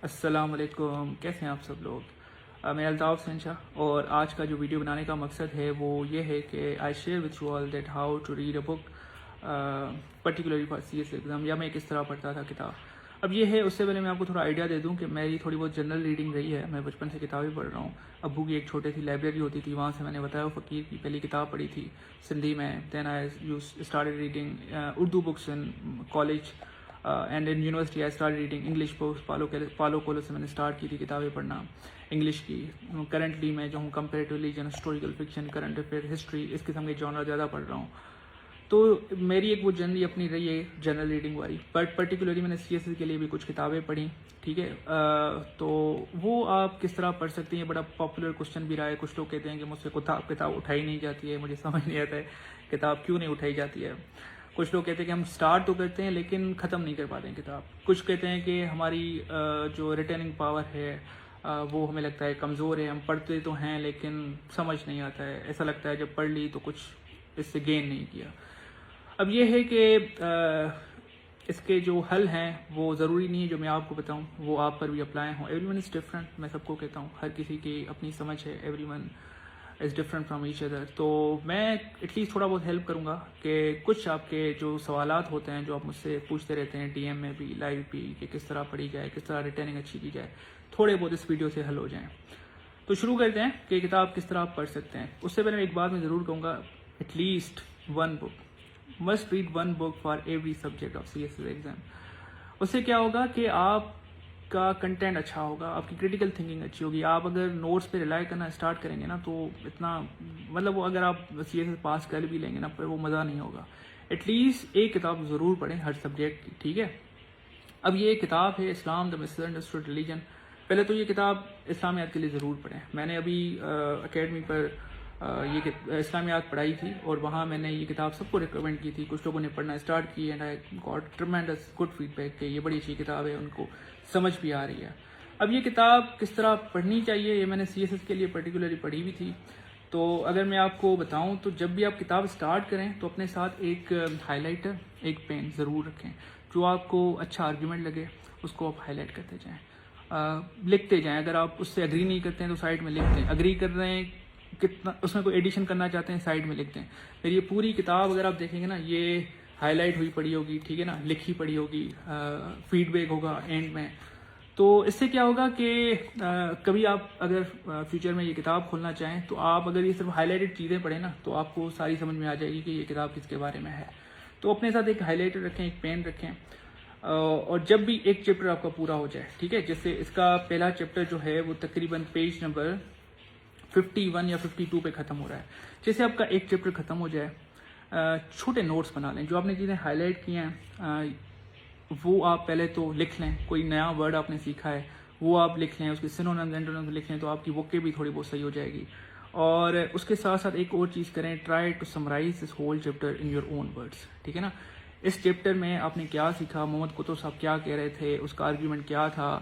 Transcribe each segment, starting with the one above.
السلام علیکم، کیسے ہیں آپ سب لوگ؟ میں الطاف حسین شاہ، اور آج کا جو ویڈیو بنانے کا مقصد ہے وہ یہ ہے کہ I share with you all that how to read a book particularly for C S exam, یا میں کس طرح پڑھتا تھا کتاب۔ اب یہ ہے، اس سے پہلے میں آپ کو تھوڑا آئیڈیا دے دوں کہ میری تھوڑی بہت جنرل ریڈنگ رہی ہے۔ میں بچپن سے کتابیں پڑھ رہا ہوں۔ ابو کی ایک چھوٹی سی لائبریری ہوتی تھی، وہاں سے میں نے بتایا فقیر کی پہلی کتاب پڑھی تھی سندھی میں۔ Then I used started reading Urdu books in college and in university. I start reading English books. Paulo Coelho سے میں نے اسٹارٹ کی تھی کتابیں پڑھنا انگلش کی۔ کرنٹلی میں جو ہوں comparatively historical fiction, current affair, history, اس قسم کے جانرا زیادہ پڑھ رہا ہوں۔ تو میری ایک وہ جنرلی اپنی رہی ہے جنرل ریڈنگ والی، بٹ پرٹیکولرلی میں نے سی ایس ای کے لیے بھی کچھ کتابیں پڑھی، ٹھیک ہے۔ تو وہ آپ کس طرح پڑھ سکتے ہیں، یہ بڑا پاپولر کوشچن بھی رہا ہے۔ کچھ لوگ کہتے ہیں کہ مجھ سے کتاب اٹھائی نہیں جاتی ہے، مجھے سمجھ نہیں آتا ہے کتاب کیوں نہیں اٹھائی جاتی ہے۔ کچھ لوگ کہتے ہیں کہ ہم سٹارٹ تو کرتے ہیں لیکن ختم نہیں کر پاتے ہیں کتاب۔ کچھ کہتے ہیں کہ ہماری جو ریٹیننگ پاور ہے وہ ہمیں لگتا ہے کمزور ہے، ہم پڑھتے تو ہیں لیکن سمجھ نہیں آتا ہے، ایسا لگتا ہے جب پڑھ لی تو کچھ اس سے گین نہیں کیا۔ اب یہ ہے کہ اس کے جو حل ہیں وہ ضروری نہیں ہے جو میں آپ کو بتاؤں وہ آپ پر بھی اپلائی ہوں۔ ایوری ون از ڈفرینٹ، میں سب کو کہتا ہوں، ہر کسی کی اپنی سمجھ ہے، every one is different from each other. تو میں ایٹ لیسٹ تھوڑا بہت ہیلپ کروں گا کہ کچھ آپ کے جو سوالات ہوتے ہیں جو آپ مجھ سے پوچھتے رہتے ہیں ڈی ایم میں بھی، لائیو بھی، کہ کس طرح پڑھی جائے، کس طرح ریٹیننگ اچھی کی جائے، تھوڑے بہت اس ویڈیو سے حل ہو جائیں۔ تو شروع کرتے ہیں کہ کتاب کس طرح آپ پڑھ سکتے ہیں۔ اس سے پہلے ایک بات میں ضرور کہوں گا، at least one book, must read one book for every subject of C S exam. اس سے کیا ہوگا کہ آپ کا کنٹینٹ اچھا ہوگا، آپ کی کریٹیکل تھنکنگ اچھی ہوگی۔ آپ اگر نوٹس پہ ریلائی کرنا اسٹارٹ کریں گے نا تو اتنا مطلب وہ اگر آپ سی ایس پاس کر بھی لیں گے نا پھر وہ مزہ نہیں ہوگا۔ ایٹ لیسٹ ایک کتاب ضرور پڑھیں ہر سبجیکٹ کی، ٹھیک ہے۔ اب یہ کتاب ہے اسلام دا مس انڈرسٹوڈ ریلیجن۔ پہلے تو یہ کتاب اسلامیات کے لیے ضرور پڑھیں۔ میں نے ابھی اکیڈمی پر یہ اسلامیات پڑھائی تھی اور وہاں میں نے یہ کتاب سب کو ریکمینڈ کی تھی۔ کچھ لوگوں نے پڑھنا اسٹارٹ کی and I got tremendous good feedback کہ یہ بڑی اچھی کتاب ہے، ان کو سمجھ بھی آ رہی ہے۔ اب یہ کتاب کس طرح پڑھنی چاہیے، یہ میں نے سی ایس ایس کے لیے پرٹیکولرلی پڑھی ہوئی تھی۔ تو اگر میں آپ کو بتاؤں تو جب بھی آپ کتاب اسٹارٹ کریں تو اپنے ساتھ ایک ہائی لائٹر، ایک پین ضرور رکھیں۔ جو آپ کو اچھا آرگیومنٹ لگے اس کو آپ ہائی لائٹ کرتے جائیں، لکھتے جائیں۔ اگر آپ اس سے اگری نہیں کرتے ہیں تو سائڈ میں لکھ دیں، اگری کر رہے ہیں کتنا اس میں کوئی ایڈیشن کرنا چاہتے ہیں سائڈ میں لکھ دیں۔ پھر یہ پوری کتاب اگر آپ دیکھیں گے نا یہ ہائی لائٹ ہوئی پڑی ہوگی، ٹھیک ہے نا، لکھی پڑی ہوگی، فیڈ بیک ہوگا اینڈ میں۔ تو اس سے کیا ہوگا کہ کبھی آپ اگر فیوچر میں یہ کتاب کھولنا چاہیں تو آپ اگر یہ صرف ہائی لائٹڈ چیزیں پڑھیں نا تو آپ کو ساری سمجھ میں آ جائے گی کہ یہ کتاب کس کے بارے میں ہے۔ تو اپنے ساتھ ایک ہائی لائٹر رکھیں، ایک پین رکھیں، اور جب بھی ایک چیپٹر آپ کا پورا ہو جائے، ٹھیک ہے، جیسے اس کا پہلا چیپٹر جو ہے وہ تقریباً پیج نمبر 51 یا 52 پہ ختم ہو رہا ہے، جیسے آپ کا ایک چیپٹر ختم ہو جائے چھوٹے نوٹس بنا لیں۔ جو آپ نے چیزیں ہائی لائٹ کی ہیں وہ آپ پہلے تو لکھ لیں۔ کوئی نیا ورڈ آپ نے سیکھا ہے وہ آپ لکھ لیں، اس کے سینونیمز اینٹونیمز لکھ لیں تو آپ کی ووکیب بھی تھوڑی بہت صحیح ہو جائے گی۔ اور اس کے ساتھ ساتھ ایک اور چیز کریں، try to summarize this whole chapter in your own words, ٹھیک ہے نا۔ اس چیپٹر میں آپ نے کیا سیکھا، محمد قطب صاحب کیا کہہ رہے تھے، اس کا آرگیومنٹ کیا تھا،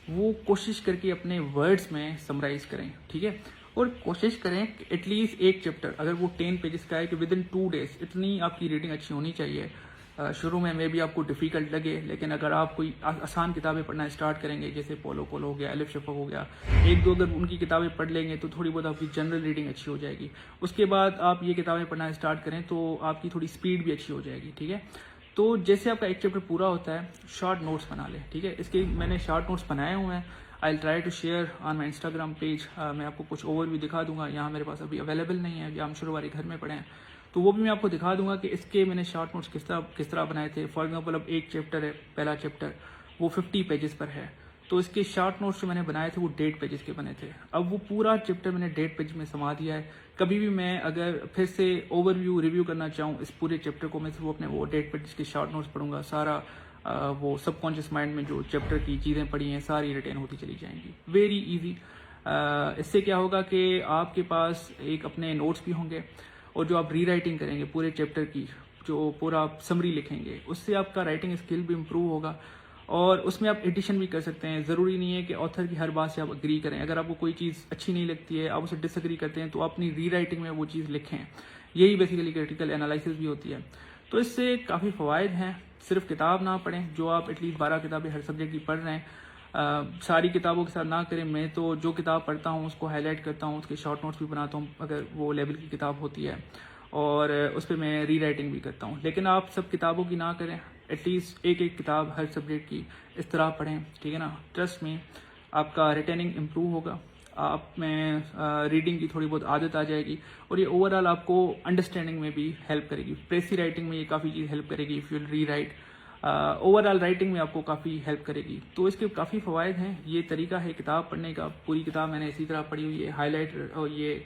وہ کوشش کر کے اپنے ورڈس میں سمرائز کریں، ٹھیک ہے۔ اور کوشش کریں کہ ایٹ لیسٹ ایک چیپٹر اگر وہ 10 پیجز کا ہے کہ ود ان 2 days اتنی آپ کی ریڈنگ اچھی ہونی چاہیے۔ شروع میں بھی آپ کو ڈیفیکلٹ لگے لیکن اگر آپ کوئی آسان کتابیں پڑھنا اسٹارٹ کریں گے، جیسے پولو کولو ہو گیا، الف شفق ہو گیا، ایک دو اگر ان کی کتابیں پڑھ لیں گے تو تھوڑی بہت آپ کی جنرل ریڈنگ اچھی ہو جائے گی۔ اس کے بعد آپ یہ کتابیں پڑھنا اسٹارٹ کریں تو آپ کی تھوڑی سپیڈ بھی اچھی ہو جائے گی، ٹھیک ہے۔ تو جیسے آپ کا ایک چیپٹر پورا ہوتا ہے شارٹ نوٹس بنا لیں، ٹھیک ہے۔ اس کے میں نے شارٹ نوٹس بنائے ہوئے ہیں، I will try to share on my Instagram page. میں آپ کو کچھ اوور بھی دکھا دوں گا، یہاں میرے پاس ابھی اویلیبل نہیں ہے، ہم شروع والی گھر میں پڑھیں تو وہ بھی میں آپ کو دکھا دوں گا کہ اس کے میں نے شارٹ نوٹس کس طرح بنائے تھے۔ فار ایگزامپل اب ایک چیپٹر ہے، پہلا چیپٹر وہ 50 پیجز پر ہے، تو اس کے شارٹ نوٹس جو میں نے بنائے تھے وہ 1.5 پیجز کے بنے تھے۔ اب وہ پورا چیپٹر میں نے 1.5 پیج میں سما دیا ہے۔ کبھی بھی میں اگر پھر سے اوور ویو ریویو کرنا چاہوں اس پورے چیپٹر کو، میں صرف اپنے وہ 1.5 پیجز کے شارٹ نوٹس پڑھوں گا، سارا وہ سب کانشیس مائنڈ میں جو چیپٹر کی چیزیں پڑھی ہیں ساری ریٹین ہوتی چلی جائیں گی، ویری ایزی۔ اس سے کیا ہوگا کہ آپ کے پاس ایک اپنے نوٹس بھی ہوں گے، اور جو آپ ری رائٹنگ کریں گے پورے چیپٹر کی، جو پورا آپ سمری لکھیں گے، اس سے آپ کا رائٹنگ اسکل بھی امپروو ہوگا، اور اس میں آپ ایڈیشن بھی کر سکتے ہیں۔ ضروری نہیں ہے کہ آتھر کی ہر بات سے آپ اگری کریں۔ اگر آپ کو کوئی چیز اچھی نہیں لگتی ہے، آپ اسے ڈس اگری کرتے ہیں تو آپ اپنی ری رائٹنگ میں وہ چیز لکھیں۔ یہی بیسیکلی کریٹیکل انالائسس بھی ہوتی ہے۔ تو اس سے کافی فوائد ہیں۔ صرف کتاب نہ پڑھیں، جو آپ ایٹ لیسٹ 12 کتابیں ہر سبجیکٹ کی پڑھ رہے ہیں، ساری کتابوں کے ساتھ نہ کریں. میں تو جو کتاب پڑھتا ہوں اس کو ہائی لائٹ کرتا ہوں, اس کے شارٹ نوٹس بھی بناتا ہوں اگر وہ لیول کی کتاب ہوتی ہے, اور اس پہ میں ری رائٹنگ بھی کرتا ہوں. لیکن آپ سب کتابوں کی نہ کریں, ایٹ لیسٹ ایک ایک کتاب ہر سبجیکٹ کی اس طرح پڑھیں, ٹھیک ہے نا. ٹرسٹ میں آپ کا ریٹیننگ امپروو ہوگا, آپ میں ریڈنگ کی تھوڑی بہت عادت آ جائے گی, اور یہ اوور آل آپ کو انڈرسٹینڈنگ میں بھی ہیلپ کرے گی. پریسی رائٹنگ میں یہ کافی چیز ہیلپ کرے گی. If you rewrite, overall writing میں آپ کو کافی ہیلپ کرے گی. تو اس کے کافی فوائد ہیں. یہ طریقہ ہے کتاب پڑھنے کا. پوری کتاب میں نے اسی طرح پڑھی ہوئی ہے, ہائی لائٹ, اور یہ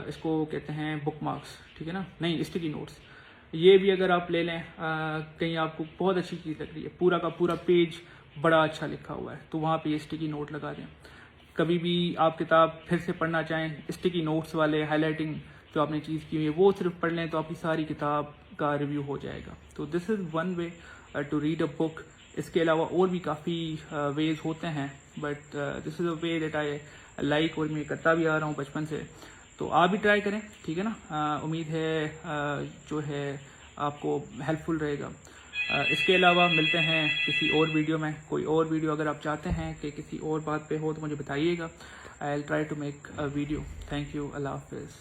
اس کو کہتے ہیں بک مارکس, ٹھیک ہے نا, نہیں اسٹکی نوٹس. یہ بھی اگر آپ لے لیں, کہیں آپ کو بہت اچھی چیز لگ رہی ہے, پورا کا پورا پیج بڑا اچھا لکھا ہوا ہے, تو وہاں پہ یہ اسٹکی نوٹ لگا دیں. کبھی بھی آپ کتاب پھر سے پڑھنا چاہیں, اسٹکی نوٹس والے ہائی لائٹنگ جو آپ نے چیز کی ہوئی ہے وہ صرف پڑھ لیں, تو آپ کی ساری کتاب کا ریویو ہو جائے گا. تو this is one way to read a book. اس کے علاوہ اور بھی کافی ویز ہوتے ہیں, but this is a way that I like, اور میں کرتا بھی آ رہا ہوں بچپن سے. تو آپ بھی ٹرائی کریں, ٹھیک ہے نا. امید ہے جو ہے آپ کو ہیلپ فل رہے گا. اس کے علاوہ ملتے ہیں کسی اور ویڈیو میں. کوئی اور ویڈیو اگر آپ چاہتے ہیں کہ کسی اور بات پہ ہو تو مجھے بتائیے گا. I will try to make a video. Thank you, اللہ حافظ.